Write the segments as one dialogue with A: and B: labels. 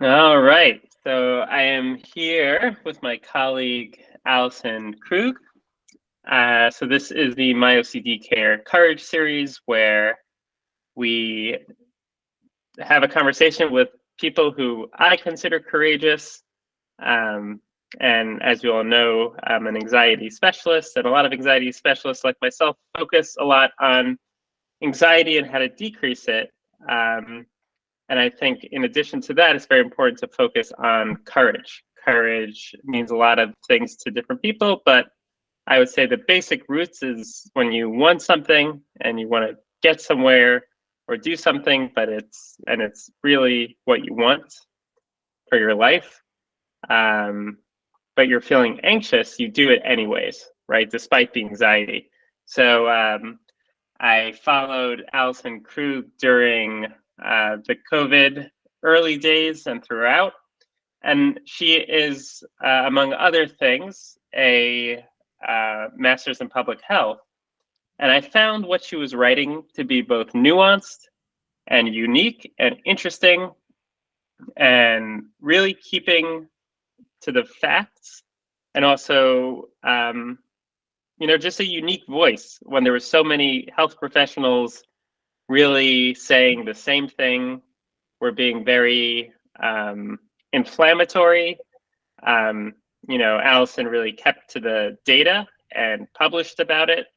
A: All right. So I am here with my colleague, Allison Krug. So this is the MyOCD Care Courage series where we have a conversation with people who I consider courageous. Um, and as you all know, I'm an anxiety specialist, and a lot of anxiety specialists like myself focus a lot on anxiety and how to decrease it. And I think in addition to that, it's very important to focus on courage. Courage means a lot of things to different people, but I would say the basic roots is when you want something and you want to get somewhere or do something, but it's really what you want for your life. But you're feeling anxious, you do it anyways, right? Despite the anxiety. So I followed Allison Krug during the COVID early days and throughout. And she is, among other things, a master's in public health. And I found what she was writing to be both nuanced and unique and interesting and really keeping to the facts and also just a unique voice when there were so many health professionals really saying the same thing, were being very inflammatory. Allison really kept to the data and published about it.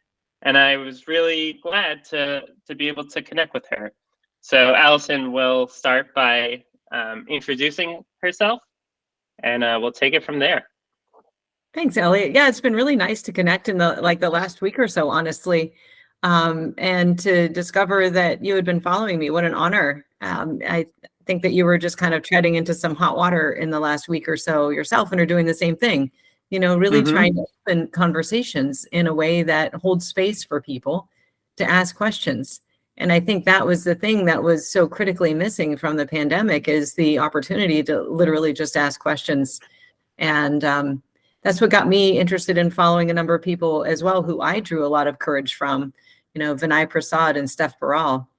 A: And I was really glad to be able to connect with her. So Allison will start by introducing herself, and we'll take it from there.
B: Thanks, Elliot. Yeah, it's been really nice to connect in the last week or so, honestly, and to discover that you had been following me. What an honor. I think that you were just kind of treading into some hot water in the last week or so yourself and are doing the same thing, really trying to open conversations in a way that holds space for people to ask questions. And I think that was the thing that was so critically missing from the pandemic is the opportunity to literally just ask questions. And that's what got me interested in following a number of people as well, who I drew a lot of courage from. Vinay Prasad and Steph Baral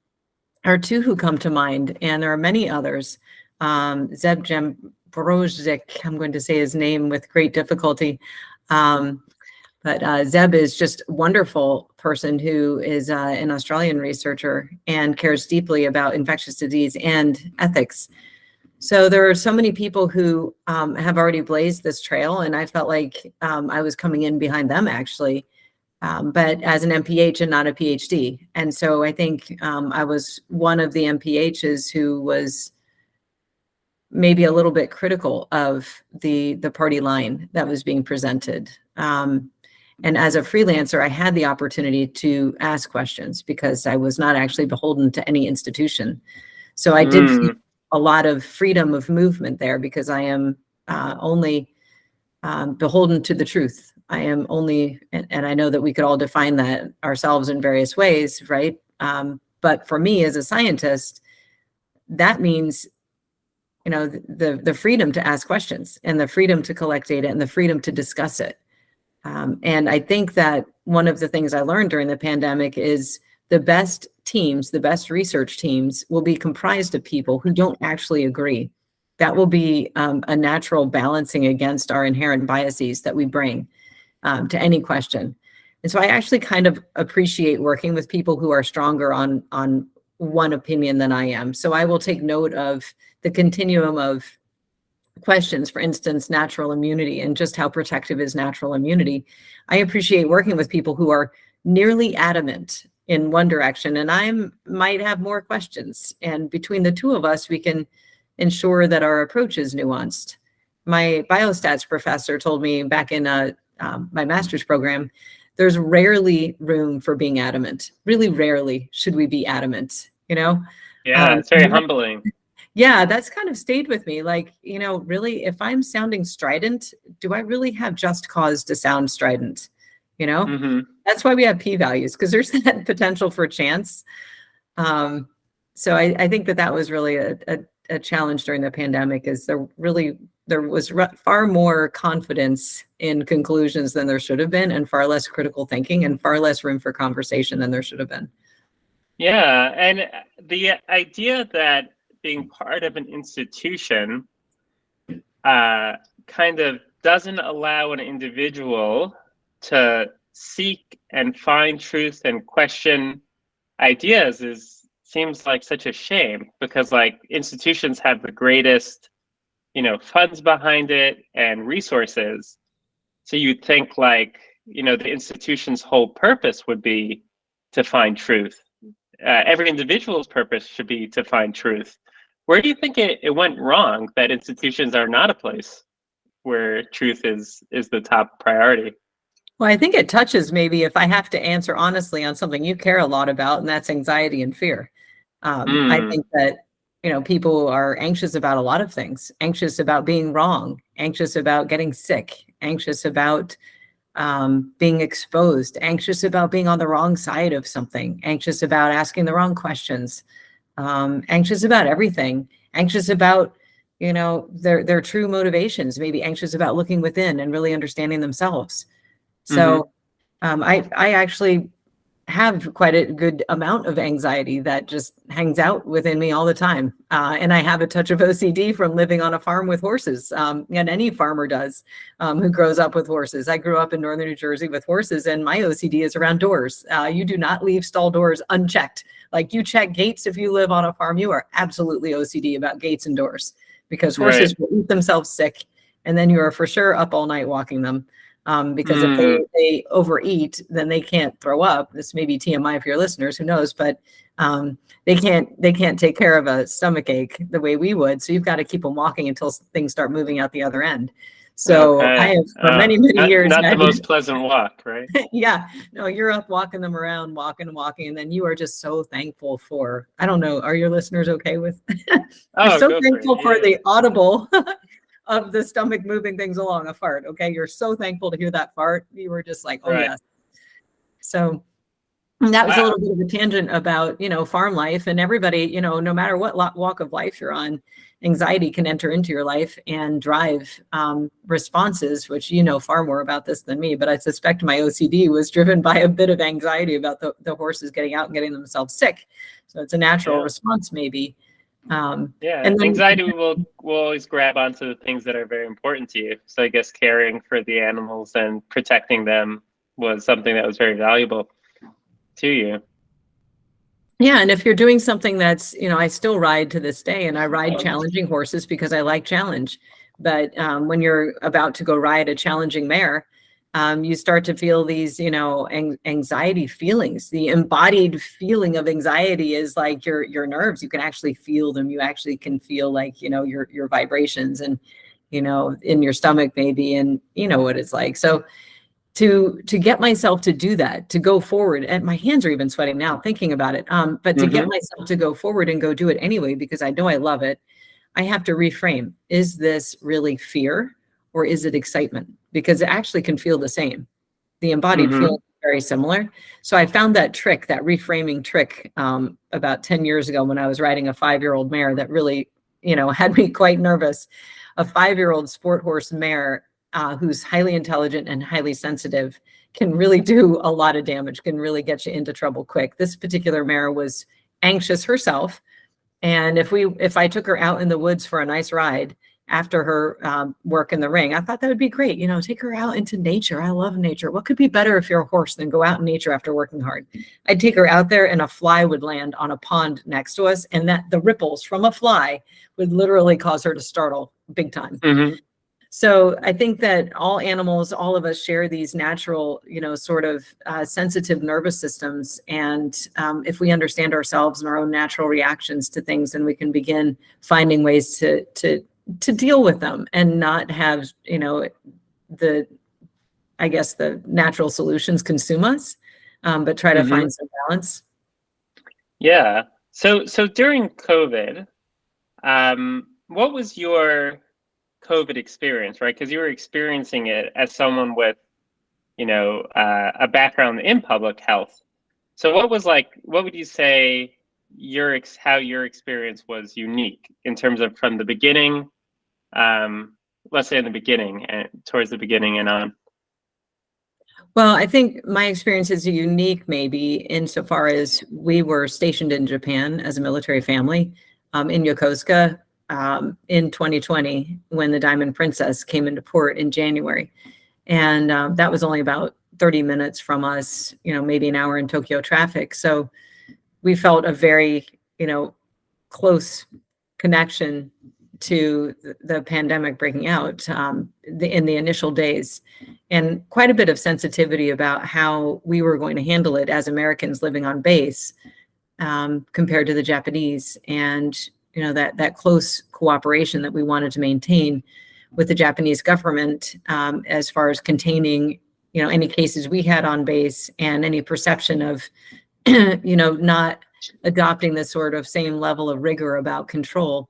B: are two who come to mind, and there are many others. Zeb Jambrozik, I'm going to say his name with great difficulty. But Zeb is just a wonderful person who is an Australian researcher and cares deeply about infectious disease and ethics. So there are so many people who have already blazed this trail, and I felt like I was coming in behind them, actually, but as an MPH and not a PhD. And so I think I was one of the MPHs who was maybe a little bit critical of the party line that was being presented. And as a freelancer, I had the opportunity to ask questions because I was not actually beholden to any institution. So I did feel a lot of freedom of movement there because I am only beholden to the truth. I am only, and I know that we could all define that ourselves in various ways, right? But for me as a scientist, that means, the freedom to ask questions and the freedom to collect data and the freedom to discuss it. And I think that one of the things I learned during the pandemic is the best teams, the best research teams will be comprised of people who don't actually agree. That will be a natural balancing against our inherent biases that we bring to any question. And so I actually kind of appreciate working with people who are stronger on one opinion than I am. So I will take note of the continuum of questions, for instance, natural immunity and just how protective is natural immunity. I appreciate working with people who are nearly adamant in one direction, and I might have more questions. And between the two of us, we can ensure that our approach is nuanced. My biostats professor told me back in my master's program, there's rarely room for being adamant. Really rarely should we be adamant,
A: Yeah, it's very humbling.
B: Yeah, that's kind of stayed with me. Like, really, if I'm sounding strident, do I really have just cause to sound strident? That's why we have p-values, because there's that potential for chance. So I think that was really a challenge during the pandemic, is there was far more confidence in conclusions than there should have been, and far less critical thinking and far less room for conversation than there should have been.
A: Yeah, and the idea that being part of an institution kind of doesn't allow an individual to seek and find truth and question ideas seems like such a shame, because like institutions have the greatest, funds behind it and resources. So you'd think like, the institution's whole purpose would be to find truth. Every individual's purpose should be to find truth. Where do you think it went wrong that institutions are not a place where truth is the top priority?
B: Well, I think it touches, maybe if I have to answer honestly, on something you care a lot about, and that's anxiety and fear. I think that, people are anxious about a lot of things, anxious about being wrong, anxious about getting sick, anxious about being exposed, anxious about being on the wrong side of something, anxious about asking the wrong questions, anxious about everything, anxious about, their true motivations, maybe anxious about looking within and really understanding themselves. So I actually have quite a good amount of anxiety that just hangs out within me all the time. And I have a touch of OCD from living on a farm with horses, and any farmer does, who grows up with horses. I grew up in northern New Jersey with horses, and my OCD is around doors. You do not leave stall doors unchecked. Like, you check gates if you live on a farm, you are absolutely OCD about gates and doors, because horses will eat themselves sick, and then you are for sure up all night walking them. Because if they overeat, then they can't throw up. This may be TMI for your listeners, who knows, but they can't take care of a stomach ache the way we would. So you've got to keep them walking until things start moving out the other end. So I have for many years.
A: Not the most pleasant walk, right?
B: Yeah, no, you're up walking them around, walking, and then you are just so thankful for, I don't know, are your listeners okay with? You're so thankful for the audible of the stomach moving things along, a fart. Okay. You're so thankful to hear that fart. You were just like, oh yes. So that was a little bit of a tangent about, farm life, and everybody, no matter what walk of life you're on, anxiety can enter into your life and drive responses, which, far more about this than me, but I suspect my OCD was driven by a bit of anxiety about the horses getting out and getting themselves sick. So it's a natural response, maybe.
A: And then, anxiety will always grab onto the things that are very important to you. So I guess caring for the animals and protecting them was something that was very valuable to you.
B: Yeah, and if you're doing something that's, I still ride to this day, and I ride challenging horses because I like challenge. But when you're about to go ride a challenging mare, you start to feel these, anxiety feelings. The embodied feeling of anxiety is like your nerves. You can actually feel them. You actually can feel like, your vibrations, and, in your stomach maybe, and what it's like. So to get myself to do that, to go forward, and my hands are even sweating now thinking about it. But to get myself to go forward and go do it anyway, because I know I love it, I have to reframe. Is this really fear, or is it excitement? Because it actually can feel the same. The embodied feeling is very similar. So I found that trick, that reframing trick, about 10 years ago when I was riding a 5-year-old mare that really, had me quite nervous. A 5-year-old sport horse mare who's highly intelligent and highly sensitive can really do a lot of damage, can really get you into trouble quick. This particular mare was anxious herself. And if I took her out in the woods for a nice ride after her work in the ring, I thought that would be great. Take her out into nature. I love nature. What could be better if you're a horse than go out in nature after working hard? I'd take her out there, and a fly would land on a pond next to us, and that the ripples from a fly would literally cause her to startle big time. So I think that all animals, all of us, share these natural, sort of sensitive nervous systems. And if we understand ourselves and our own natural reactions to things, then we can begin finding ways to deal with them and not have, the natural solutions consume us, but try to find some balance.
A: Yeah. So during COVID, what was your COVID experience, right? Because you were experiencing it as someone with, a background in public health. So what would you say how your experience was unique in terms of from the beginning, let's say in the beginning and towards the beginning and on?
B: Well, I think my experience is unique maybe insofar as we were stationed in Japan as a military family, in Yokosuka, in 2020 when the Diamond Princess came into port in January. And that was only about 30 minutes from us, maybe an hour in Tokyo traffic. So we felt a very, close connection to the pandemic breaking out in the initial days, and quite a bit of sensitivity about how we were going to handle it as Americans living on base compared to the Japanese, and that close cooperation that we wanted to maintain with the Japanese government as far as containing any cases we had on base and any perception of not adopting the sort of same level of rigor about control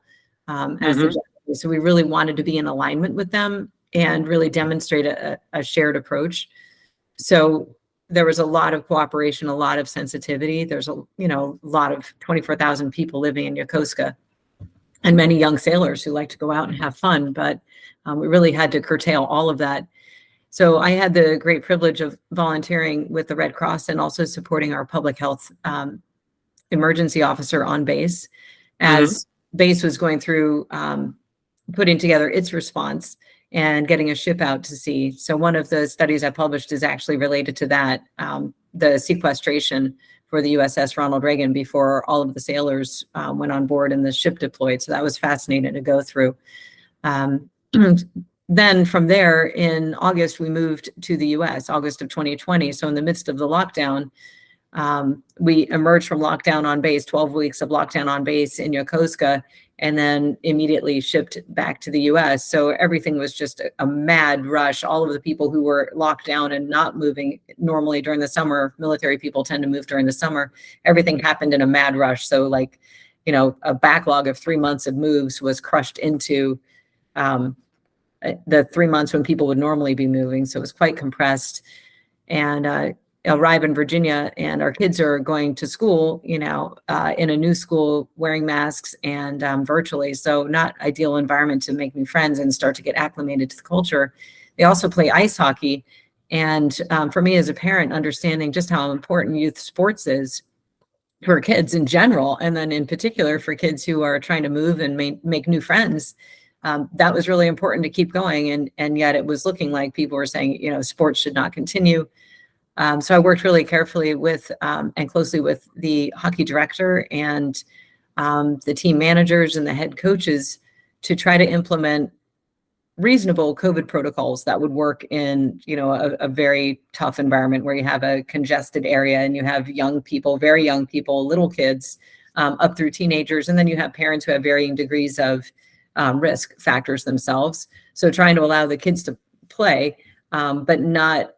B: as the Japanese. So we really wanted to be in alignment with them and really demonstrate a shared approach. So there was a lot of cooperation, a lot of sensitivity. There's a lot of 24,000 people living in Yokosuka, and many young sailors who like to go out and have fun, but we really had to curtail all of that. So I had the great privilege of volunteering with the Red Cross and also supporting our public health emergency officer on base as base was going through putting together its response and getting a ship out to sea. So one of the studies I published is actually related to that, the sequestration for the USS Ronald Reagan before all of the sailors went on board and the ship deployed. So that was fascinating to go through. Then from there in August, we moved to the US, August of 2020. So in the midst of the lockdown, we emerged from lockdown on base, 12 weeks of lockdown on base in Yokosuka, and then immediately shipped back to the US. So everything was just a mad rush. All of the people who were locked down and not moving normally during the summer, military people tend to move during the summer, everything happened in a mad rush. So a backlog of 3 months of moves was crushed into the 3 months when people would normally be moving. So it was quite compressed. And arrive in Virginia, and our kids are going to school, in a new school, wearing masks and virtually. So not ideal environment to make new friends and start to get acclimated to the culture. They also play ice hockey. And for me as a parent, understanding just how important youth sports is for kids in general, and then in particular for kids who are trying to move and make new friends, that was really important to keep going. And yet it was looking like people were saying, sports should not continue. So I worked really carefully with and closely with the hockey director and the team managers and the head coaches to try to implement reasonable COVID protocols that would work in, a very tough environment where you have a congested area and you have young people, very young people, little kids, up through teenagers, and then you have parents who have varying degrees of risk factors themselves. So trying to allow the kids to play, but not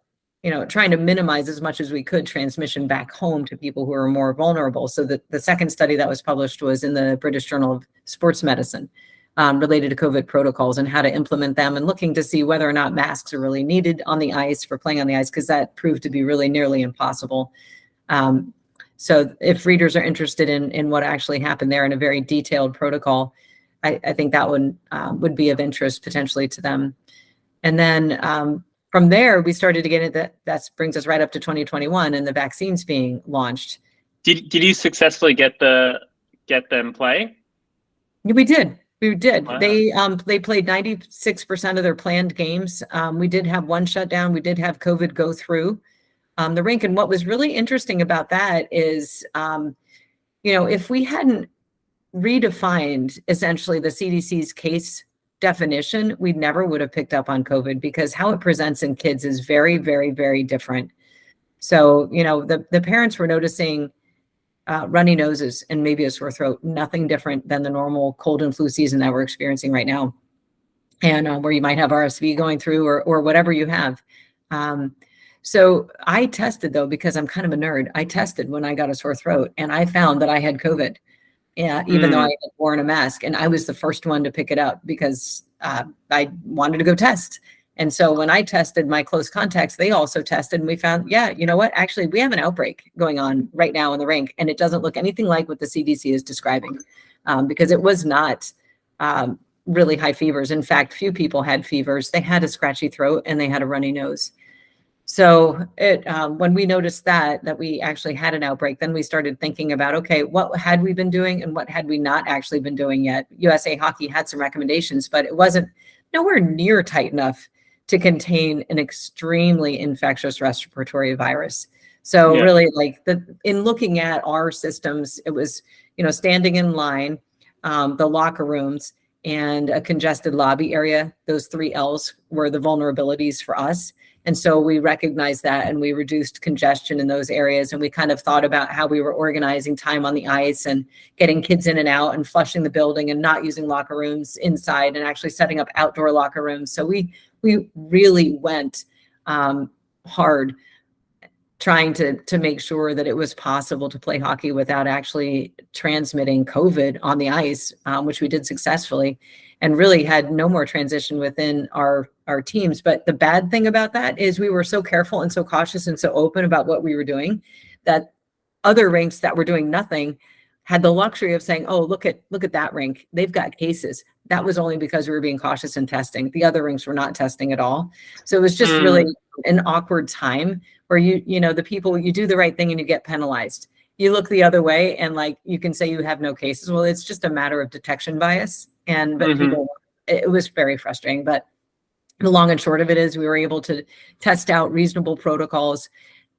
B: trying to minimize as much as we could transmission back home to people who are more vulnerable. So the second study that was published was in the British Journal of Sports Medicine, related to COVID protocols and how to implement them, and looking to see whether or not masks are really needed on the ice for playing on the ice, because that proved to be really nearly impossible. So if readers are interested in what actually happened there in a very detailed protocol, I think that would be of interest potentially to them. And then from there, we started to get it. That brings us right up to 2021 and the vaccines being launched.
A: Did you successfully get them play?
B: We did.
A: Wow.
B: They played 96% of their planned games. We did have one shutdown. We did have COVID go through the rink. And what was really interesting about that is, if we hadn't redefined essentially the CDC's case definition, we never would have picked up on COVID, because how it presents in kids is very, very, very different. So, the parents were noticing runny noses and maybe a sore throat, nothing different than the normal cold and flu season that we're experiencing right now. And where you might have RSV going through or whatever you have. So I tested though, because I'm kind of a nerd. I tested when I got a sore throat and I found that I had COVID. Yeah, even though I had worn a mask, and I was the first one to pick it up because I wanted to go test. And so when I tested my close contacts, they also tested, and we found, actually we have an outbreak going on right now in the rink, and it doesn't look anything like what the CDC is describing, because it was not really high fevers. In fact, few people had fevers. They had a scratchy throat and they had a runny nose. So when we noticed that we actually had an outbreak, then we started thinking about, okay, what had we been doing and what had we not actually been doing yet? USA Hockey had some recommendations, but it wasn't nowhere near tight enough to contain an extremely infectious respiratory virus. So
A: Yeah.
B: really, like in looking at our systems, it was, standing in line, the locker rooms, and a congested lobby area. Those 3 L's were the vulnerabilities for us. And so we recognized that and we reduced congestion in those areas. And we kind of thought about how we were organizing time on the ice and getting kids in and out and flushing the building and not using locker rooms inside and actually setting up outdoor locker rooms. So we really went hard trying to make sure that it was possible to play hockey without actually transmitting COVID on the ice, which we did successfully, and really had no more transition within our teams. But the bad thing about that is we were so careful and so cautious and so open about what we were doing that other rinks that were doing nothing had the luxury of saying, oh, look at that rink. They've got cases. That was only because we were being cautious in testing. The other rinks were not testing at all. So it was just really an awkward time where the people, you do the right thing and you get penalized. You look the other way and like, you can say you have no cases. Well, it's just a matter of detection bias. But people, it was very frustrating. But the long and short of it is we were able to test out reasonable protocols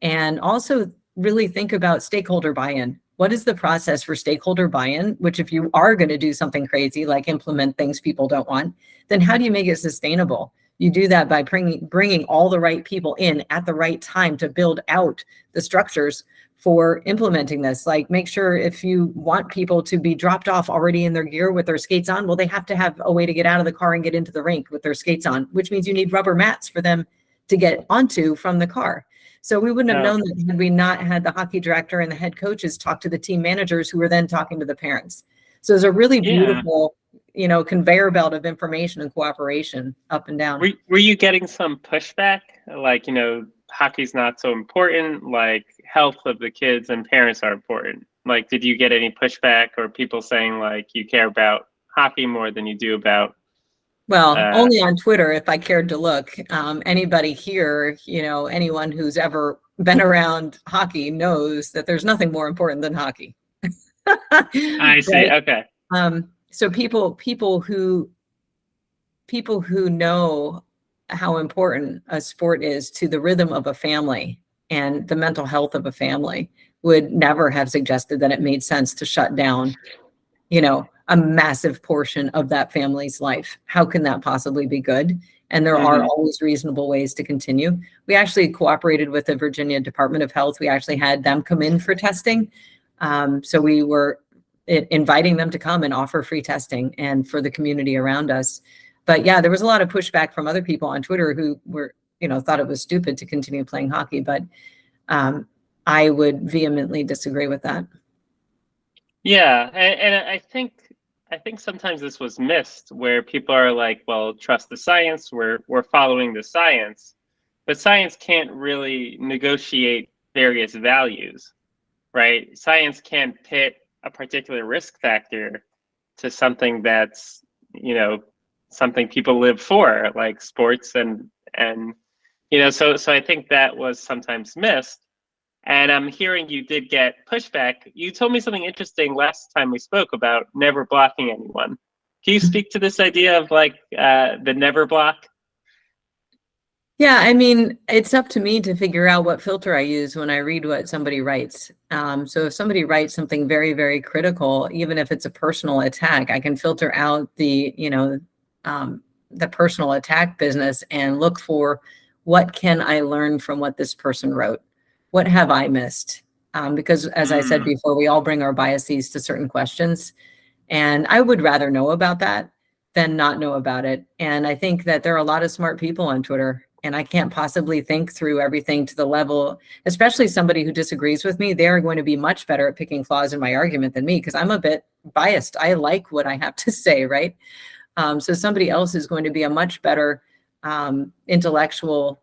B: and also really think about stakeholder buy-in. What is the process for stakeholder buy-in? Which if you are going to do something crazy, like implement things people don't want, then how do you make it sustainable? You do that by bringing all the right people in at the right time to build out the structures for implementing this. Like make sure if you want people to be dropped off already in their gear with their skates on, well, they have to have a way to get out of the car and get into the rink with their skates on, which means you need rubber mats for them to get onto from the car. So we wouldn't have known that had we not had the hockey director and the head coaches talk to the team managers who were then talking to the parents. So it was a really beautiful, conveyor belt of information and cooperation up and down.
A: Were you getting some pushback? Like, hockey's not so important, like health of the kids and parents are important. Like, did you get any pushback or people saying like you care about hockey more than you do about
B: Well, only on Twitter, if I cared to look. Anybody here, anyone who's ever been around hockey knows that there's nothing more important than hockey.
A: I see. Right? Okay.
B: So people who know how important a sport is to the rhythm of a family and the mental health of a family would never have suggested that it made sense to shut down, a massive portion of that family's life. How can that possibly be good? And there are always reasonable ways to continue. We actually cooperated with the Virginia Department of Health. We actually had them come in for testing. So we were inviting them to come and offer free testing and for the community around us. But yeah, there was a lot of pushback from other people on Twitter who were, thought it was stupid to continue playing hockey. But I would vehemently disagree with that.
A: Yeah, and I think sometimes this was missed, where people are like, "Well, trust the science. We're following the science," but science can't really negotiate various values, right? Science can't pit a particular risk factor to something that's something people live for, like sports and so I think that was sometimes missed. And I'm hearing you did get pushback. You told me something interesting last time we spoke about never blocking anyone. Can you speak to this idea of like the never block?
B: Yeah, I mean, it's up to me to figure out what filter I use when I read what somebody writes. So if somebody writes something very, very critical, even if it's a personal attack, I can filter out the personal attack business and look for what can I learn from what this person wrote. What have I missed? Because as I said before, we all bring our biases to certain questions. And I would rather know about that than not know about it. And I think that there are a lot of smart people on Twitter, and I can't possibly think through everything to the level, especially somebody who disagrees with me. They're going to be much better at picking flaws in my argument than me because I'm a bit biased. I like what I have to say, right? So somebody else is going to be a much better intellectual,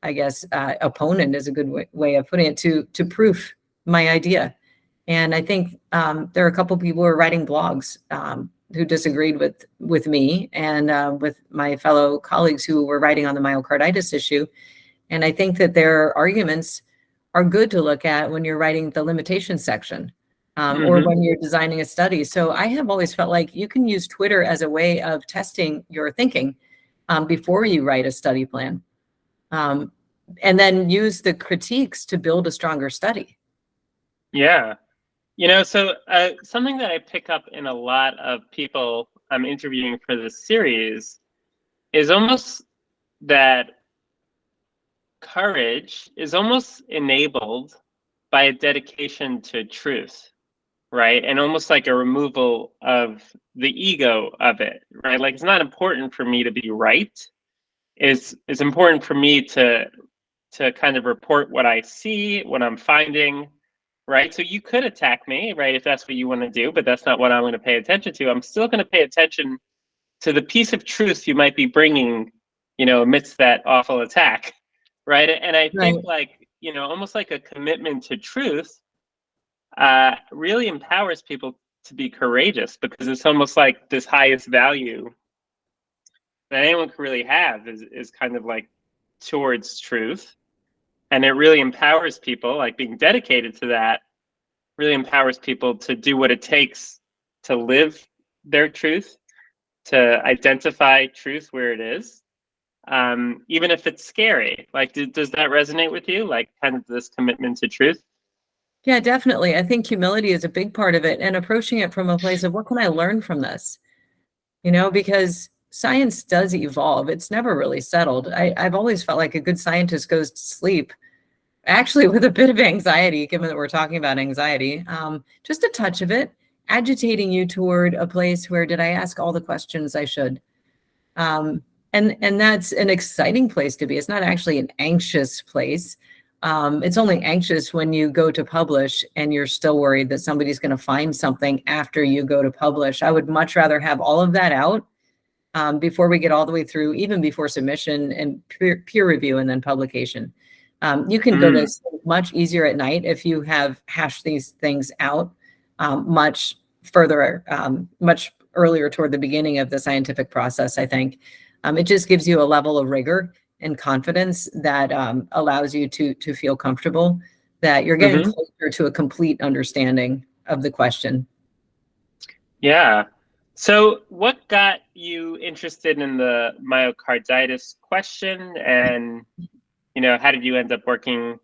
B: I guess, opponent is a good way of putting it, to proof my idea. And I think there are a couple people who are writing blogs who disagreed with me and with my fellow colleagues who were writing on the myocarditis issue. And I think that their arguments are good to look at when you're writing the limitation section, or when you're designing a study. So I have always felt like you can use Twitter as a way of testing your thinking before you write a study plan. And then use the critiques to build a stronger study.
A: Yeah. So something that I pick up in a lot of people I'm interviewing for this series is almost that courage is almost enabled by a dedication to truth, right? And almost like a removal of the ego of it, right? Like, it's not important for me to be right. It's important for me to kind of report what I see, what I'm finding, right? So you could attack me, right, if that's what you want to do, but that's not what I'm going to pay attention to. I'm still going to pay attention to the piece of truth you might be bringing, amidst that awful attack, right? And I think, like, almost like a commitment to truth really empowers people to be courageous, because it's almost like this highest value that anyone can really have is kind of like towards truth. And it really empowers people, like being dedicated to that really empowers people to do what it takes to live their truth, to identify truth where it is, even if it's scary. Like, does that resonate with you? Like, kind of this commitment to truth?
B: Yeah, definitely. I think humility is a big part of it, and approaching it from a place of what can I learn from this? Because science does evolve. It's never really settled. I've always felt like a good scientist goes to sleep actually with a bit of anxiety, given that we're talking about anxiety, just a touch of it, agitating you toward a place where, did I ask all the questions I should? And that's an exciting place to be. It's not actually an anxious place. It's only anxious when you go to publish and you're still worried that somebody's going to find something after you go to publish. I would much rather have all of that out before we get all the way through, even before submission and peer review and then publication. You can go to sleep much easier at night if you have hashed these things out much further, much earlier toward the beginning of the scientific process, I think. It just gives you a level of rigor and confidence that allows you to feel comfortable that you're getting closer to a complete understanding of the question.
A: Yeah. So what got you interested in the myocarditis question, and how did you end up working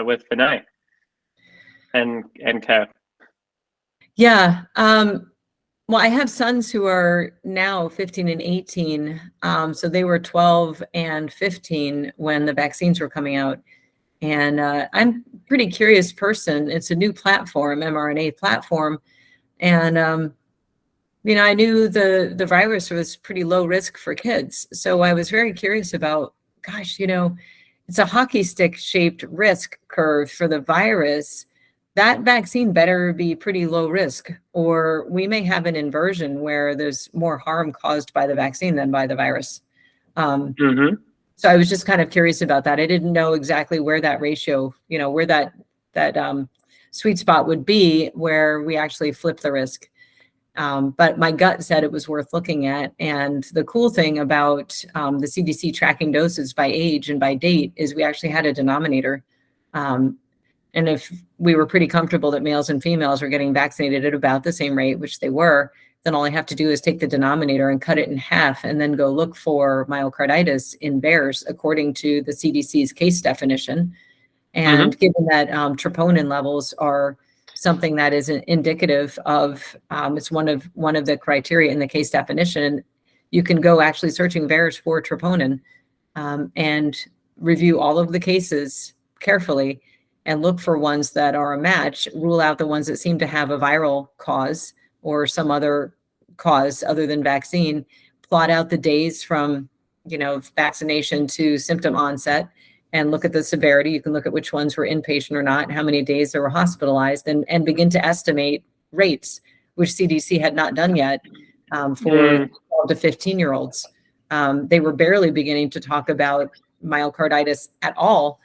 A: with Vinay and co?
B: Yeah. Well, I have sons who are now 15 and 18. So they were 12 and 15 when the vaccines were coming out. And I'm a pretty curious person. It's a new platform, mRNA platform. And, I knew the virus was pretty low risk for kids. So I was very curious about, gosh, it's a hockey stick shaped risk curve for the virus. That vaccine better be pretty low risk, or we may have an inversion where there's more harm caused by the vaccine than by the virus. So I was just kind of curious about that. I didn't know exactly where that ratio, where that sweet spot would be where we actually flip the risk. But my gut said it was worth looking at. And the cool thing about the CDC tracking doses by age and by date is we actually had a denominator. And if we were pretty comfortable that males and females were getting vaccinated at about the same rate, which they were, then all I have to do is take the denominator and cut it in half and then go look for myocarditis in bears according to the CDC's case definition. And given that troponin levels are something that is indicative of, it's one of the criteria in the case definition, you can go actually searching bears for troponin and review all of the cases carefully and look for ones that are a match, rule out the ones that seem to have a viral cause or some other cause other than vaccine, plot out the days from, vaccination to symptom onset, and look at the severity. You can look at which ones were inpatient or not, how many days they were hospitalized, and begin to estimate rates, which CDC had not done yet for 12 to 15-year-olds. They were barely beginning to talk about myocarditis at all.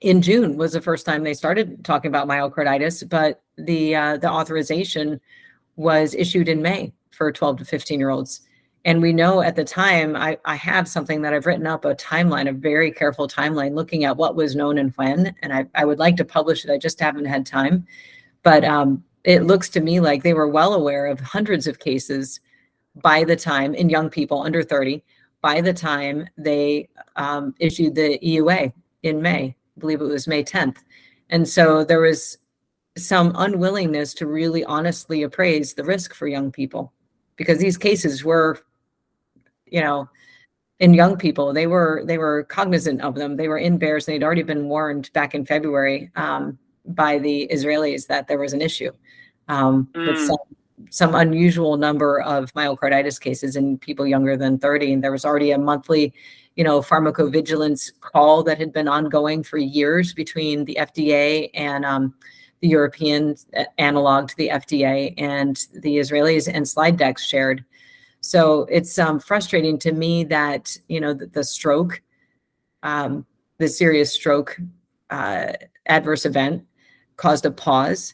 B: In June was the first time they started talking about myocarditis, but the authorization was issued in May for 12 to 15-year-olds. And we know at the time, I have something that I've written up, a timeline, a very careful timeline, looking at what was known and when, and I would like to publish it. I just haven't had time. But it looks to me like they were well aware of hundreds of cases by the time, in young people under 30, by the time they issued the EUA in May. I believe it was May 10th. And so there was some unwillingness to really honestly appraise the risk for young people, because these cases were, in young people, they were cognizant of them. They were in bears. They'd already been warned back in February by the Israelis that there was an issue. That some unusual number of myocarditis cases in people younger than 30. And there was already a monthly, pharmacovigilance call that had been ongoing for years between the FDA and the European analog to the FDA and the Israelis, and slide decks shared. So it's frustrating to me that, the stroke, the serious stroke adverse event caused a pause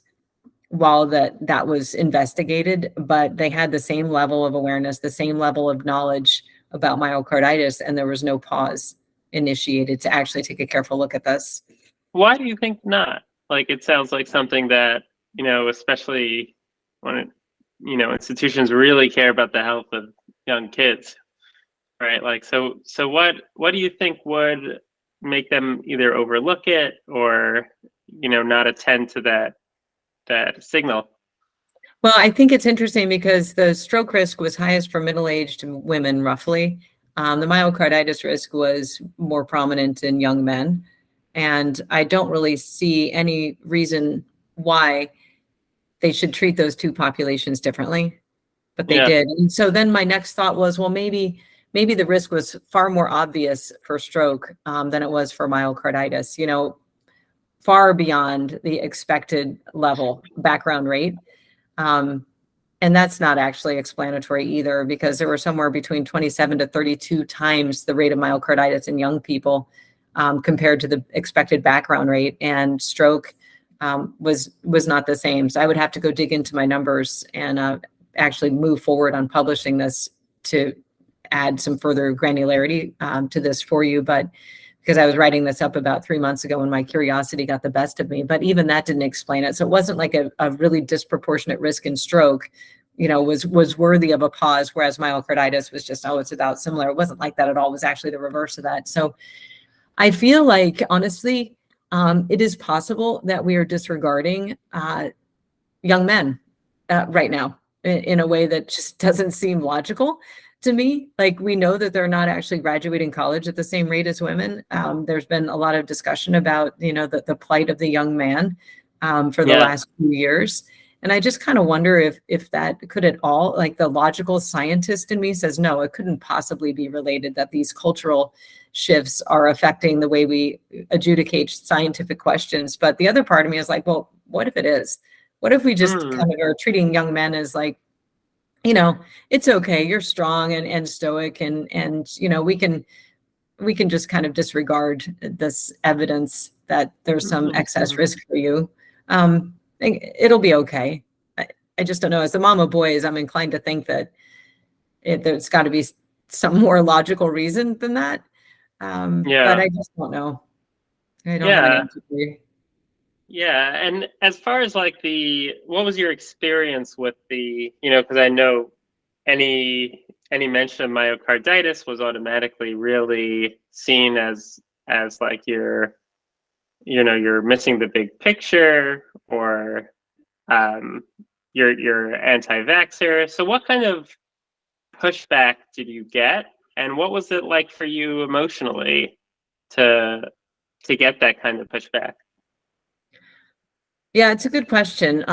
B: while that was investigated, but they had the same level of awareness, the same level of knowledge about myocarditis, and there was no pause initiated to actually take a careful look at this.
A: Why do you think not? Like, it sounds like something that, especially when institutions really care about the health of young kids, right? Like, so what do you think would make them either overlook it or, not attend to that signal?
B: Well, I think it's interesting because the stroke risk was highest for middle-aged women, roughly. The myocarditis risk was more prominent in young men. And I don't really see any reason why they should treat those two populations differently, but they did. And so then my next thought was, well, maybe the risk was far more obvious for stroke than it was for myocarditis, far beyond the expected level background rate. And that's not actually explanatory either, because there were somewhere between 27 to 32 times the rate of myocarditis in young people compared to the expected background rate, and stroke was not the same. So I would have to go dig into my numbers and actually move forward on publishing this to add some further granularity to this for you. But because I was writing this up about 3 months ago and my curiosity got the best of me, but even that didn't explain it. So it wasn't like a really disproportionate risk in stroke, was worthy of a pause, whereas myocarditis was just, it's about similar. It wasn't like that at all. It was actually the reverse of that. So I feel like, honestly, it is possible that we are disregarding young men right now in a way that just doesn't seem logical to me. Like, we know that they're not actually graduating college at the same rate as women. There's been a lot of discussion about, the plight of the young man for the last few years. And I just kind of wonder if that could at all, like, the logical scientist in me says, no, it couldn't possibly be related, that these cultural shifts are affecting the way we adjudicate scientific questions. But the other part of me is like, well, what if it is? What if we just kind of are treating young men as like, it's okay, you're strong and stoic, and we can just kind of disregard this evidence that there's some excess risk for you. It'll be okay. I just don't know. As a mom of boys, I'm inclined to think that there's got to be some more logical reason than that. But I just don't know. I don't have an answer for you.
A: Yeah, and as far as like what was your experience with because I know any mention of myocarditis was automatically really seen as like you're missing the big picture, or you're anti-vaxxer. So what kind of pushback did you get, and what was it like for you emotionally to get that kind of pushback?
B: Yeah, it's a good question.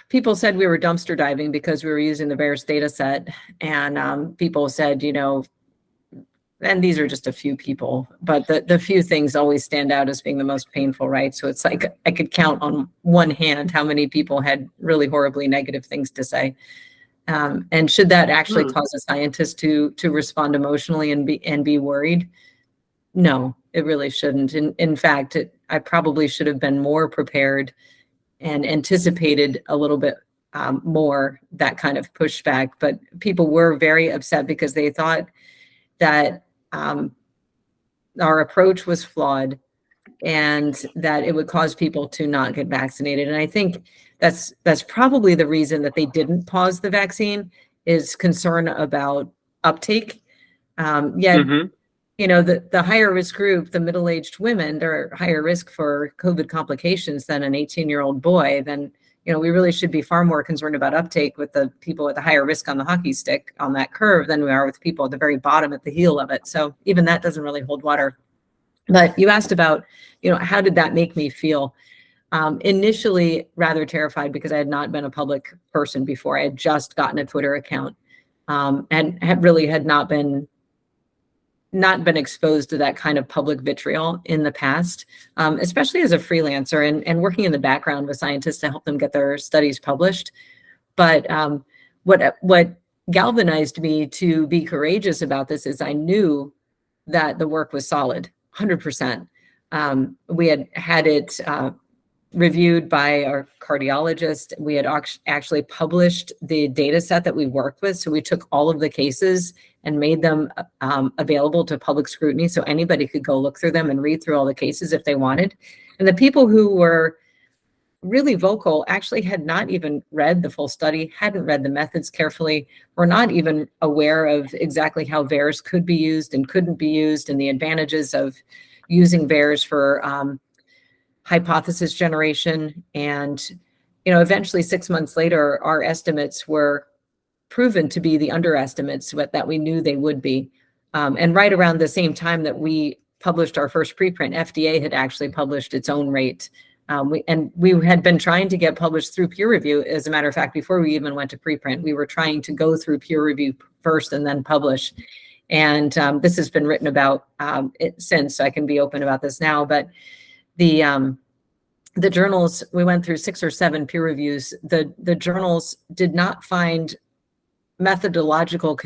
B: People said we were dumpster diving because we were using the VAERS data set, and people said, and these are just a few people, but the few things always stand out as being the most painful, right? So it's like I could count on one hand how many people had really horribly negative things to say. And should that actually cause a scientist to respond emotionally and be worried? No, it really shouldn't. In fact, I probably should have been more prepared and anticipated a little bit more that kind of pushback, but people were very upset because they thought that our approach was flawed and that it would cause people to not get vaccinated. And I think that's probably the reason that they didn't pause the vaccine, is concern about uptake. Yet, the higher risk group, the middle-aged women, they're higher risk for COVID complications than an 18-year-old boy. Then, we really should be far more concerned about uptake with the people with the higher risk on the hockey stick on that curve than we are with people at the very bottom at the heel of it. So even that doesn't really hold water. But you asked about, how did that make me feel? Initially, rather terrified, because I had not been a public person before. I had just gotten a Twitter account, and had not been exposed to that kind of public vitriol in the past, especially as a freelancer and working in the background with scientists to help them get their studies published. But what galvanized me to be courageous about this is I knew that the work was solid. 100%. We had it reviewed by our cardiologist. We had actually published the data set that we worked with. So we took all of the cases and made them available to public scrutiny, so anybody could go look through them and read through all the cases if they wanted. And the people who were really vocal actually had not even read the full study, hadn't read the methods carefully, were not even aware of exactly how VAERS could be used and couldn't be used, and the advantages of using VAERS for hypothesis generation. And, eventually 6 months later, our estimates were proven to be the underestimates that we knew they would be. And right around the same time that we published our first preprint, FDA had actually published its own rate. We had been trying to get published through peer review. As a matter of fact, before we even went to preprint, we were trying to go through peer review first and then publish. And this has been written about since, so I can be open about this now. But the journals, we went through 6 or 7 peer reviews. The journals did not find methodological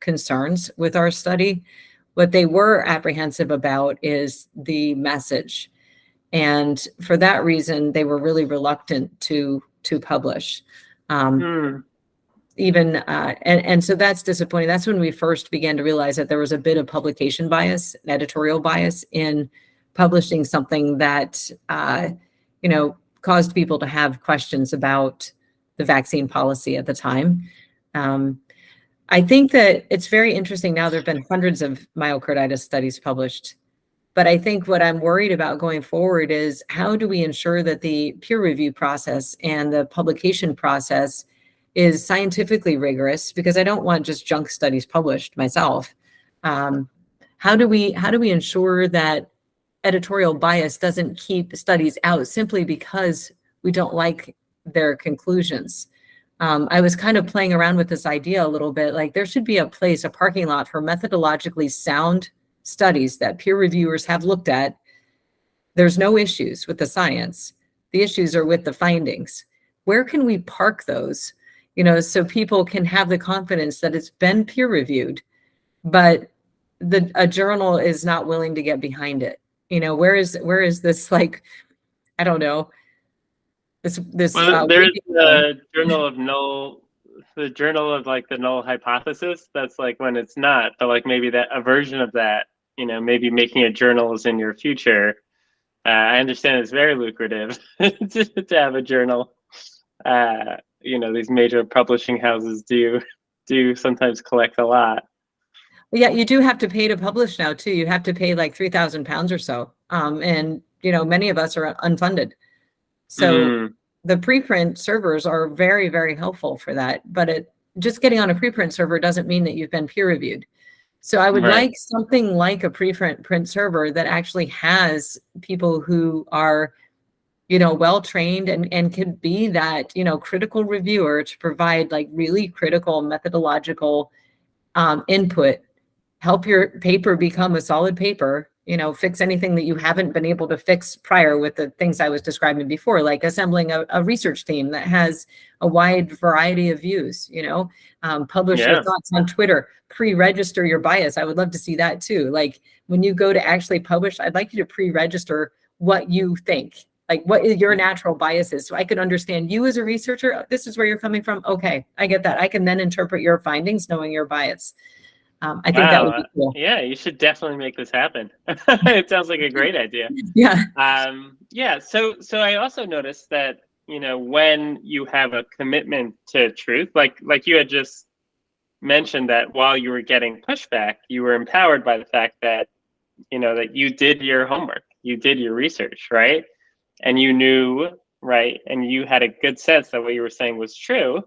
B: concerns with our study. What they were apprehensive about is the message. And for that reason, they were really reluctant to publish. And so that's disappointing. That's when we first began to realize that there was a bit of publication bias, editorial bias in publishing something that, caused people to have questions about the vaccine policy at the time. I think that it's very interesting now. There have been hundreds of myocarditis studies published. But I think what I'm worried about going forward is, how do we ensure that the peer review process and the publication process is scientifically rigorous? Because I don't want just junk studies published myself. How do we ensure that editorial bias doesn't keep studies out simply because we don't like their conclusions? I was kind of playing around with this idea a little bit, like there should be a parking lot for methodologically sound studies that peer reviewers have looked at. There's no issues with the science. The issues are with the findings. Where can we park those, so people can have the confidence that it's been peer reviewed, but a journal is not willing to get behind it? Where is this, like, I don't know, this
A: well, there's the journal of the null hypothesis. That's like when it's not, but like maybe that a version of that, maybe making a journal is in your future. I understand it's very lucrative to have a journal. These major publishing houses do sometimes collect a lot.
B: Yeah, you do have to pay to publish now too. You have to pay like £3,000 or so. And many of us are unfunded. So the preprint servers are very, very helpful for that. But just getting on a preprint server doesn't mean that you've been peer reviewed. So I would like something like a preprint server that actually has people who are, well trained and could be that, critical reviewer to provide like really critical methodological input, help your paper become a solid paper, fix anything that you haven't been able to fix prior with the things I was describing before, like assembling a research team that has a wide variety of views, publish your thoughts on Twitter, pre-register your bias. I would love to see that too. Like when you go to actually publish, I'd like you to pre-register what you think, Like, what is your natural biases? So I could understand you as a researcher. This is where you're coming from. Okay, I get that. I can then interpret your findings knowing your bias. I think that would
A: Wow.
B: be cool.
A: Yeah, you should definitely make this happen. It sounds like a great idea.
B: Yeah.
A: Yeah. So I also noticed that, when you have a commitment to truth, like you had just mentioned that while you were getting pushback, you were empowered by the fact that, that you did your homework, you did your research, right? And you knew, right? And you had a good sense that what you were saying was true,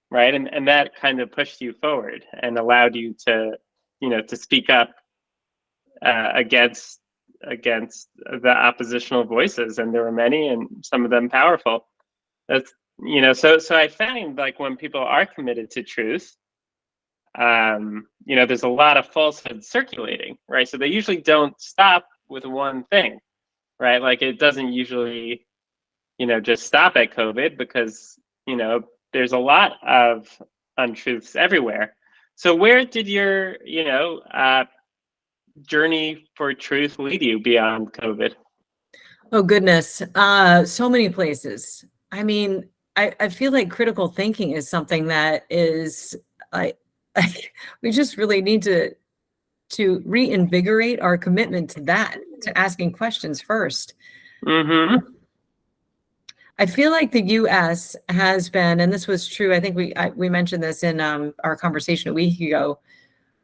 A: right? And that kind of pushed you forward and allowed you to, to speak up against the oppositional voices, and there were many, and some of them powerful. That's so I find, like, when people are committed to truth, there's a lot of falsehood circulating, right? So they usually don't stop with one thing, right? Like, it doesn't usually, just stop at COVID, because, there's a lot of untruths everywhere. So where did your, journey for truth lead you beyond COVID?
B: Oh, goodness. So many places. I mean, I feel like critical thinking is something that is, I, we just really need to reinvigorate our commitment to that, to asking questions first.
A: Mm-hmm.
B: I feel like the US has been, and this was true, I think we mentioned this in our conversation a week ago.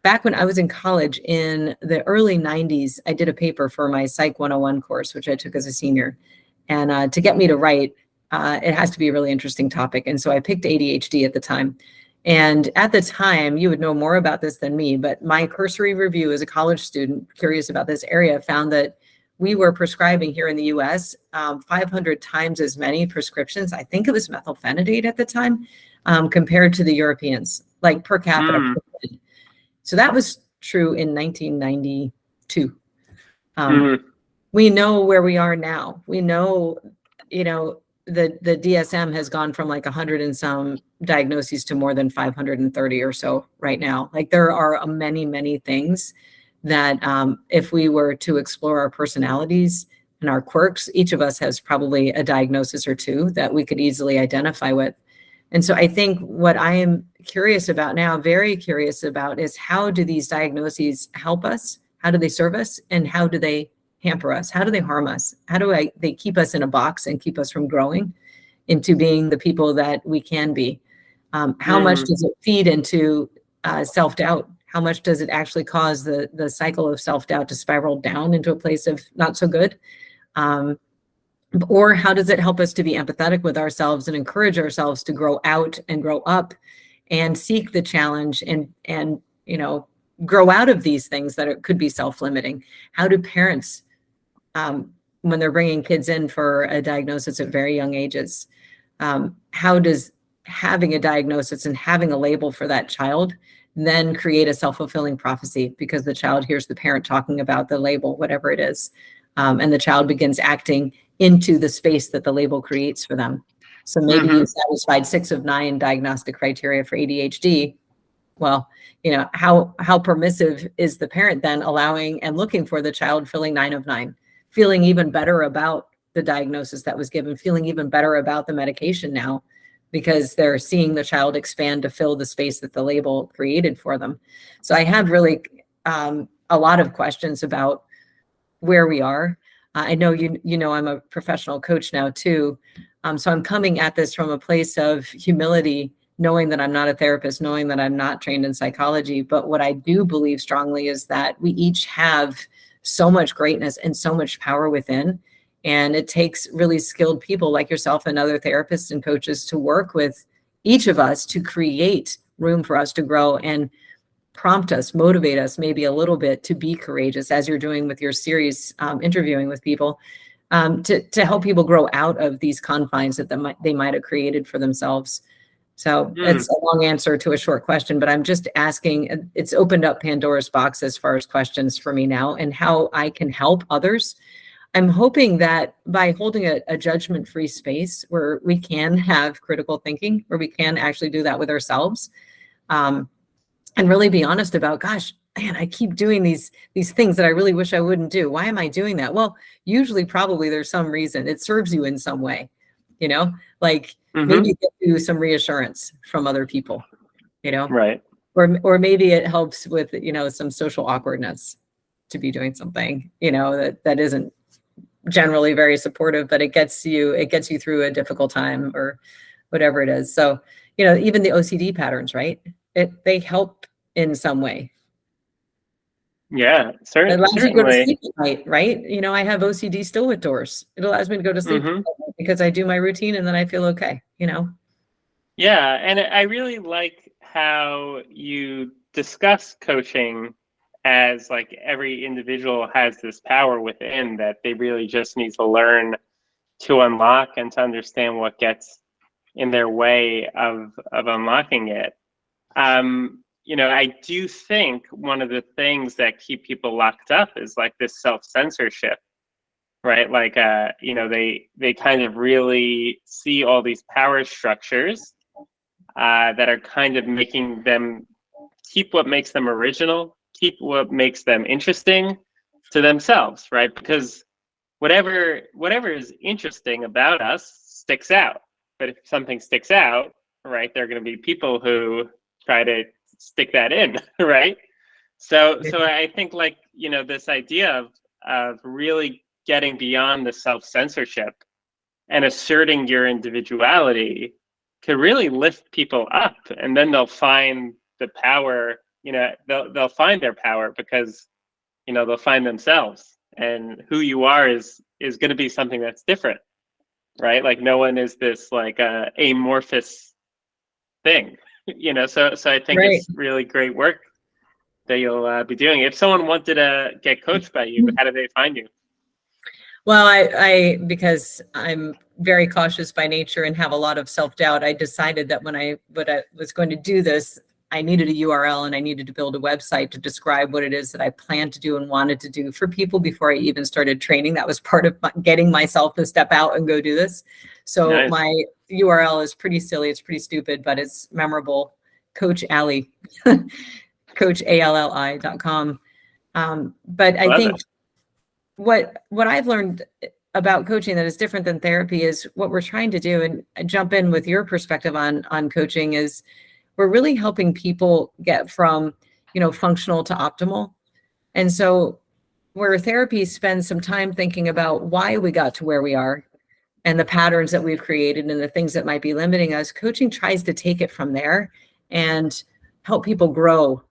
B: Back when I was in college in the early 90s, I did a paper for my Psych 101 course, which I took as a senior. And to get me to write, it has to be a really interesting topic. And so I picked ADHD at the time. And at the time, you would know more about this than me, but my cursory review as a college student curious about this area found that we were prescribing here in the US 500 times as many prescriptions, I think it was methylphenidate at the time, compared to the Europeans, like per capita.
A: Mm.
B: So that was true in 1992.
A: Mm-hmm.
B: We know where we are now. We know, the DSM has gone from like 100 and some diagnoses to more than 530 or so right now. Like, there are many, many things that if we were to explore our personalities and our quirks, each of us has probably a diagnosis or two that we could easily identify with. And so I think what I am curious about now, very curious about, is how do these diagnoses help us? How do they serve us? And how do they hamper us? How do they harm us? How do they keep us in a box and keep us from growing into being the people that we can be? How much does it feed into self-doubt? How much does it actually cause the cycle of self-doubt to spiral down into a place of not so good? Or how does it help us to be empathetic with ourselves and encourage ourselves to grow out and grow up and seek the challenge and grow out of these things that could be self-limiting? How do parents, when they're bringing kids in for a diagnosis at very young ages, how does having a diagnosis and having a label for that child then create a self-fulfilling prophecy, because the child hears the parent talking about the label, whatever it is, and the child begins acting into the space that the label creates for them. So maybe you satisfied 6 of 9 diagnostic criteria for ADHD. Well, how permissive is the parent then allowing and looking for the child filling 9 of 9, feeling even better about the diagnosis that was given, feeling even better about the medication now, because they're seeing the child expand to fill the space that the label created for them. So I have really a lot of questions about where we are. I know I'm a professional coach now too. So I'm coming at this from a place of humility, knowing that I'm not a therapist, knowing that I'm not trained in psychology. But what I do believe strongly is that we each have so much greatness and so much power within. And it takes really skilled people like yourself and other therapists and coaches to work with each of us to create room for us to grow and prompt us, motivate us maybe a little bit to be courageous, as you're doing with your series, interviewing with people, to help people grow out of these confines that they might have created for themselves. So it's a long answer to a short question, but I'm just asking, it's opened up Pandora's box as far as questions for me now and how I can help others. I'm hoping that by holding a judgment-free space where we can have critical thinking, where we can actually do that with ourselves, and really be honest about, gosh, man, I keep doing these things that I really wish I wouldn't do. Why am I doing that? Well, usually probably there's some reason. It serves you in some way, like maybe
A: Mm-hmm.
B: get you some reassurance from other people,
A: Right.
B: or maybe it helps with, some social awkwardness to be doing something, that isn't generally very supportive, but it gets you through a difficult time or whatever it is. So, even the OCD patterns, right? They help in some way.
A: Yeah,
B: It allows you to go to
A: certainly.
B: sleep at night, right? I have OCD still with doors. It allows me to go to sleep
A: Mm-hmm.
B: because I do my routine and then I feel okay,
A: Yeah, and I really like how you discuss coaching as like every individual has this power within that they really just need to learn to unlock and to understand what gets in their way of unlocking it. I do think one of the things that keep people locked up is like this self-censorship, right? Like they kind of really see all these power structures that are kind of making them keep what makes them original, keep what makes them interesting to themselves, right? Because whatever is interesting about us sticks out. But if something sticks out, right, there are going to be people who try to stick that in, right? So I think like this idea of really getting beyond the self censorship and asserting your individuality could really lift people up, and then they'll find the power. They'll find their power because they'll find themselves, and who you are is going to be something that's different, right? Like no one is this like amorphous thing, so I think
B: Right.
A: it's really great work that you'll be doing. If someone wanted to get coached by you, how do they find you?
B: Well, I because I'm very cautious by nature and have a lot of self-doubt, I decided that when I was going to do this, I needed a URL and I needed to build a website to describe what it is that I planned to do and wanted to do for people before I even started training. That was part of getting myself to step out and go do this. So
A: Nice.
B: my URL is pretty silly. It's pretty stupid, but it's memorable. Coach Alli, CoachAlli.com. But I
A: Love
B: think
A: it.
B: what I've learned about coaching that is different than therapy is what we're trying to do, and jump in with your perspective on coaching, is we're really helping people get from, functional to optimal. And so where therapy spends some time thinking about why we got to where we are and the patterns that we've created and the things that might be limiting us, coaching tries to take it from there and help people grow,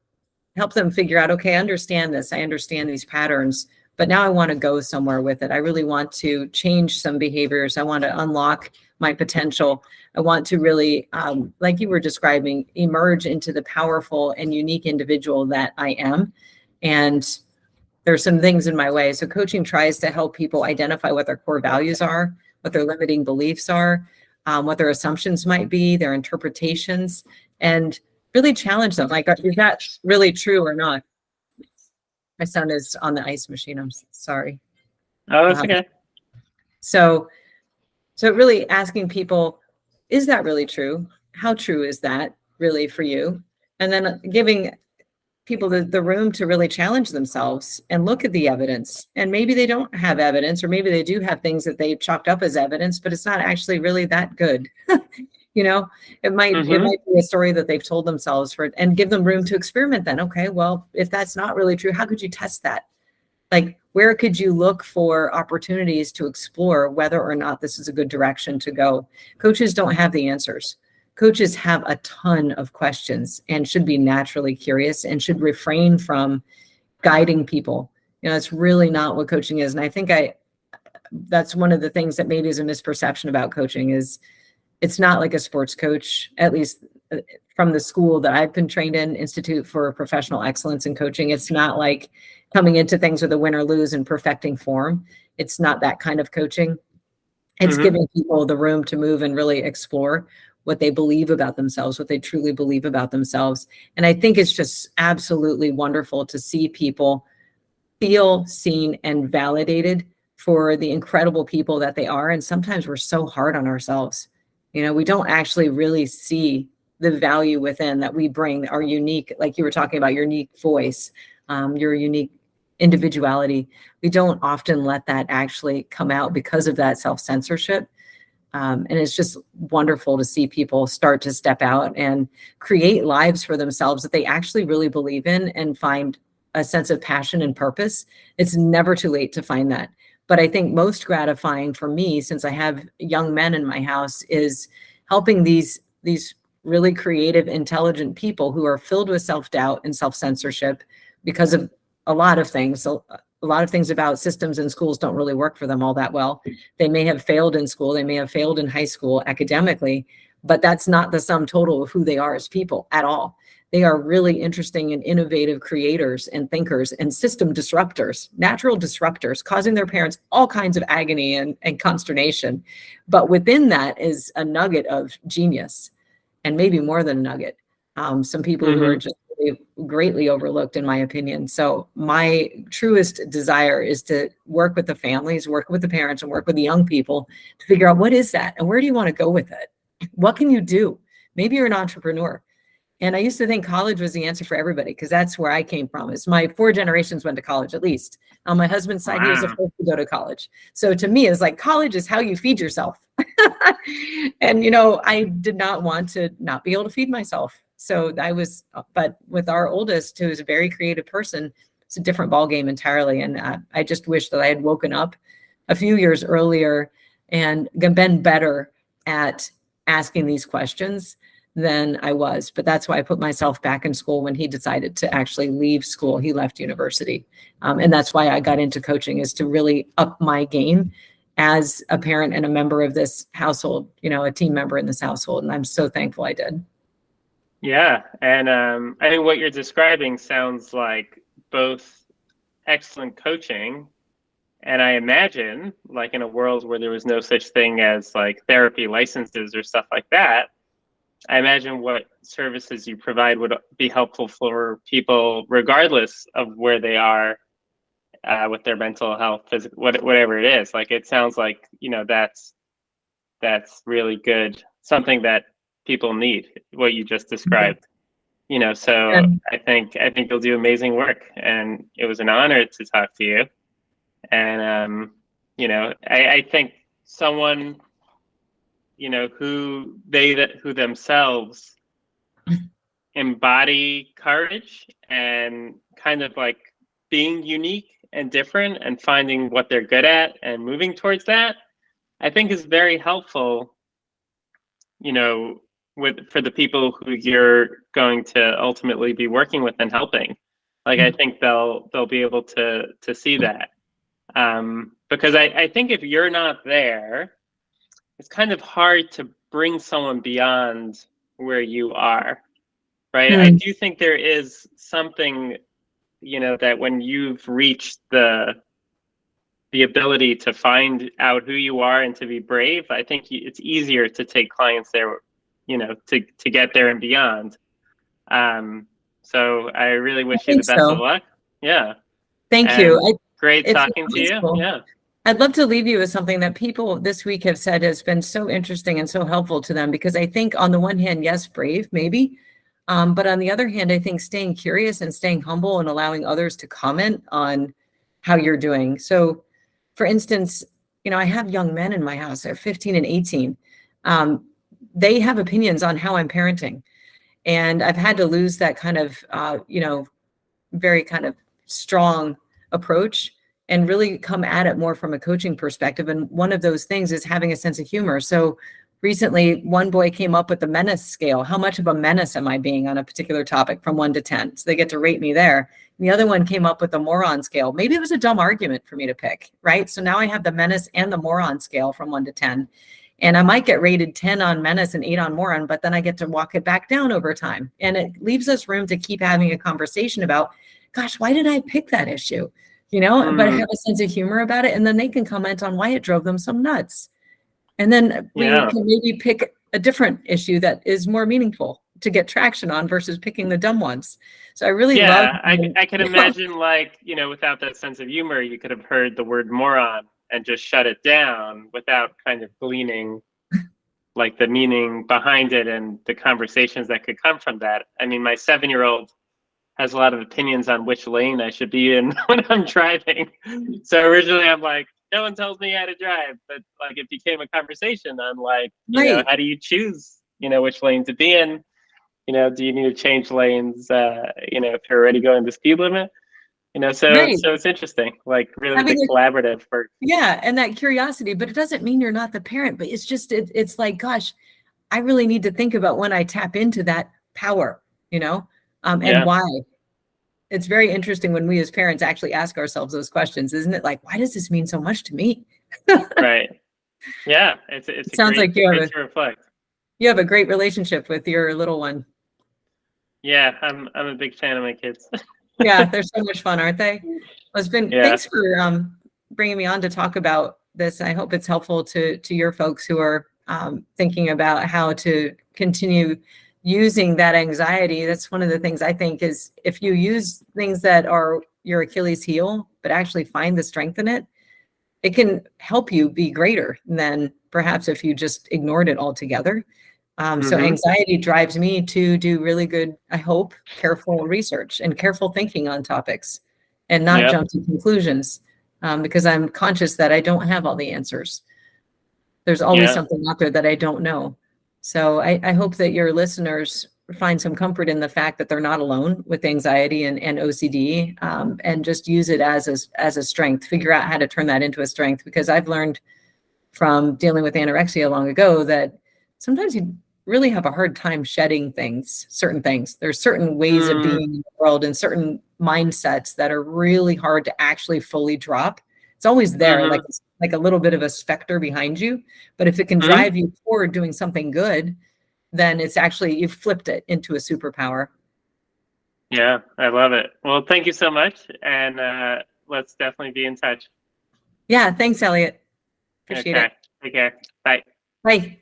B: help them figure out, okay, I understand this. I understand these patterns, but now I want to go somewhere with it. I really want to change some behaviors. I want to unlock my potential. I want to really, like you were describing, emerge into the powerful and unique individual that I am. And there's some things in my way. So coaching tries to help people identify what their core values are, what their limiting beliefs are, what their assumptions might be, their interpretations, and really challenge them. Like, is that really true or not? My son is on the ice machine. I'm sorry.
A: Oh, that's
B: Um,
A: okay.
B: so, so really asking people, is that really true? How true is that really for you? And then giving people the room to really challenge themselves and look at the evidence. And maybe they don't have evidence, or maybe they do have things that they chalked up as evidence, but it's not actually really that good. It might
A: Mm-hmm.
B: be a story that they've told themselves and give them room to experiment then. Okay, well, if that's not really true, how could you test that? Like, where could you look for opportunities to explore whether or not this is a good direction to go? Coaches don't have the answers. Coaches have a ton of questions and should be naturally curious and should refrain from guiding people. It's really not what coaching is. And I think that's one of the things that maybe is a misperception about coaching is it's not like a sports coach, at least from the school that I've been trained in, Institute for Professional Excellence in Coaching. It's not like coming into things with a win or lose and perfecting form. It's not that kind of coaching. It's
A: Mm-hmm.
B: giving people the room to move and really explore what they believe about themselves, what they truly believe about themselves. And I think it's just absolutely wonderful to see people feel seen and validated for the incredible people that they are. And sometimes we're so hard on ourselves. We don't actually really see the value within that we bring, our unique, like you were talking about, your unique voice, your unique individuality. We don't often let that actually come out because of that self-censorship. And it's just wonderful to see people start to step out and create lives for themselves that they actually really believe in and find a sense of passion and purpose. It's never too late to find that. But I think most gratifying for me, since I have young men in my house, is helping these really creative, intelligent people who are filled with self-doubt and self-censorship because of a lot of things. So a lot of things about systems in schools don't really work for them all that well. They may have failed in school, they may have failed in high school academically, but that's not the sum total of who they are as people at all. They are really interesting and innovative creators and thinkers and system disruptors, natural disruptors, causing their parents all kinds of agony and consternation. But within that is a nugget of genius, and maybe more than a nugget. Some people who are just really greatly overlooked, in my opinion. So my truest desire is to work with the families, work with the parents, and work with the young people to figure out what is that and where do you want to go with it? What can you do? Maybe you're an entrepreneur. And I used to think college was the answer for everybody because that's where I came from. It's my 4 generations went to college at least. On my husband's side, he was the first to go to college. So to me, it's like college is how you feed yourself. And, I did not want to not be able to feed myself. So but with our oldest, who is a very creative person, it's a different ballgame entirely. And I just wish that I had woken up a few years earlier and been better at asking these questions than I was. But that's why I put myself back in school when he decided to actually leave school. He left university. And that's why I got into coaching, is to really up my game as a parent and a member of this household, a team member in this household. And I'm so thankful I did.
A: Yeah. And I mean, what you're describing sounds like both excellent coaching. And I imagine, like, in a world where there was no such thing as like therapy licenses or stuff like that, I imagine what services you provide would be helpful for people regardless of where they are with their mental health, physical, whatever it is. Like, it sounds like, that's really good, something that people need, what you just described. So
B: Yeah.
A: I think you'll do amazing work, and it was an honor to talk to you. And I think someone who themselves embody courage and kind of like being unique and different and finding what they're good at and moving towards that, I think is very helpful, for the people who you're going to ultimately be working with and helping. Like, I think they'll be able to see that. Because I think if you're not there, it's kind of hard to bring someone beyond where you are, right? I do think there is something, that when you've reached the ability to find out who you are and to be brave, I think it's easier to take clients there, to get there and beyond. So I really wish you the best of luck. Yeah.
B: Thank you.
A: Great talking to you. Yeah.
B: I'd love to leave you with something that people this week have said has been so interesting and so helpful to them, because I think on the one hand, yes, brave, maybe. But on the other hand, I think staying curious and staying humble and allowing others to comment on how you're doing. So for instance, I have young men in my house, they're 15 and 18. They have opinions on how I'm parenting. And I've had to lose that kind of, very kind of strong approach and really come at it more from a coaching perspective. And one of those things is having a sense of humor. So recently, one boy came up with the menace scale. How much of a menace am I being on a particular topic from 1 to 10? So they get to rate me there. And the other one came up with the moron scale. Maybe it was a dumb argument for me to pick, right? So now I have the menace and the moron scale from 1 to 10. And I might get rated 10 on menace and 8 on moron, but then I get to walk it back down over time. And it leaves us room to keep having a conversation about, gosh, why did I pick that issue? But have a sense of humor about it. And then they can comment on why it drove them so nuts. And then we can maybe pick a different issue that is more meaningful to get traction on versus picking the dumb ones. So I really love.
A: I can imagine, like, without that sense of humor, you could have heard the word moron and just shut it down without kind of gleaning like the meaning behind it and the conversations that could come from that. I mean, my 7-year-old has a lot of opinions on which lane I should be in when I'm driving. So originally I'm like, no one tells me how to drive, but like it became a conversation on like,
B: Right.
A: how do you choose, which lane to be in? Do you need to change lanes, if you're already going the speed limit? So
B: Right.
A: it's interesting, like really the
B: Having
A: collaborative work.
B: Yeah, and that curiosity, but it doesn't mean you're not the parent, but it's just it's like, gosh, I really need to think about when I tap into that power, and
A: Yeah,
B: why. It's very interesting when we as parents actually ask ourselves those questions, isn't it? Like, why does this mean so much to me?
A: right. Yeah, it's
B: It
A: a
B: sounds like
A: great to reflect.
B: you have a great relationship with your little one.
A: Yeah, I'm a big fan of my kids.
B: Yeah, they're so much fun, aren't they? Well,
A: Yeah.
B: thanks for bringing me on to talk about this. I hope it's helpful to your folks who are thinking about how to continue using that anxiety. That's one of the things I think is if you use things that are your Achilles heel, but actually find the strength in it, it can help you be greater than perhaps if you just ignored it altogether. So anxiety drives me to do really good, I hope, careful research and careful thinking on topics and not
A: Yep.
B: jump to conclusions because I'm conscious that I don't have all the answers. There's always
A: Yeah.
B: something out there that I don't know. So I hope that your listeners find some comfort in the fact that they're not alone with anxiety and OCD and just use it as a strength, figure out how to turn that into a strength, because I've learned from dealing with anorexia long ago that sometimes you really have a hard time shedding certain things. There's certain ways of being in the world and certain mindsets that are really hard to actually fully drop. It's always there, like a little bit of a specter behind you. But if it can drive you toward doing something good, then it's actually, you've flipped it into a superpower.
A: Yeah, I love it. Well, thank you so much. And let's definitely be in touch.
B: Yeah, thanks, Elliot. Appreciate
A: Okay.
B: it.
A: Take care. Bye.
B: Bye.